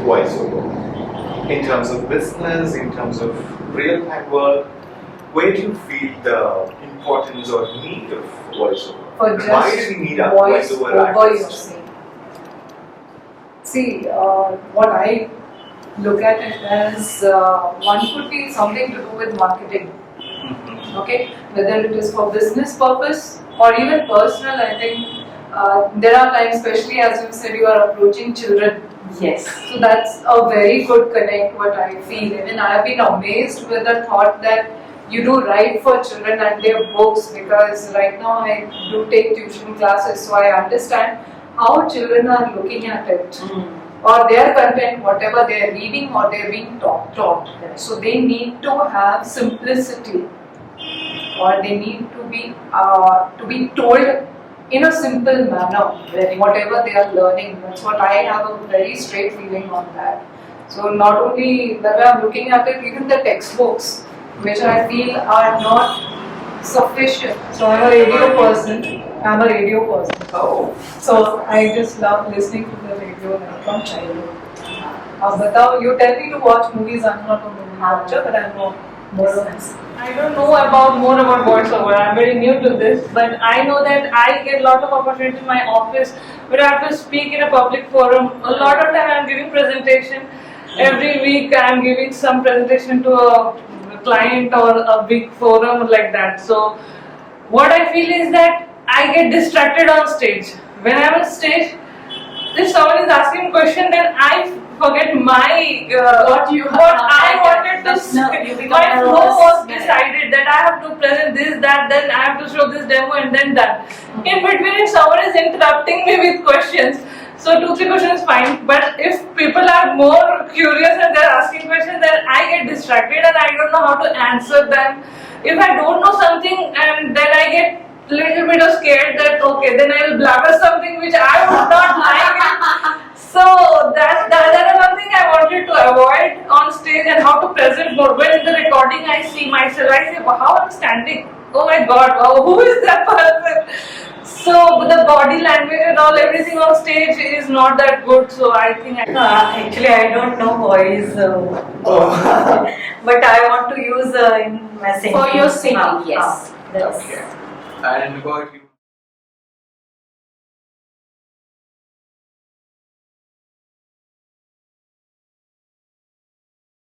voiceover? In terms of business, in terms of real-time work, where do you feel the importance or need of voiceover? For just why do we need a voiceover artist? See, what I look at it as one could be something to do with marketing. Okay, whether it is for business purpose or even personal, I think there are times, especially as you said, you are approaching children. Yes. So that's a very good connect, what I feel. Even I have been amazed with the thought that you do write for children and their books, because right now I do take tuition classes, so I understand how children are looking at it. Or their content, whatever they are reading or they are being taught. So they need to have simplicity, or they need to be told in a simple manner whatever they are learning. That's what I have a very straight feeling on that. So not only that, I'm looking at it, even the textbooks, which I feel are not sufficient. So I'm a radio person. Oh. So I just love listening to the radio from childhood. But you tell me to watch movies. I'm not a movie watcher, but I'm more I don't know more about voiceover. I'm very new to this, but I know that I get a lot of opportunities in my office where I have to speak in a public forum. A lot of time I'm giving presentation. Every week I'm giving some presentation to a client or a big forum like that. So what I feel is that I get distracted on stage. When I'm on stage, if someone is asking a question, then I forget my what I wanted to say. My flow was decided that I have to present this, that, then I have to show this demo and then that. In between, if someone is interrupting me with questions, so 2-3 questions is fine. But if people are more curious and they're asking questions, then I get distracted and I don't know how to answer them. If I don't know something, and then I get little bit of scared that okay, then I will blabber something which I would not like. So that is one thing I wanted to avoid on stage, and how to present more. When in the recording I see myself, I say, wow, how I'm standing. Oh my God, wow, who is that person? So the body language and all, everything on stage is not that good. So I think actually I don't know voice, but I want to use in my singing. for your singing. Yes. Okay. And about you?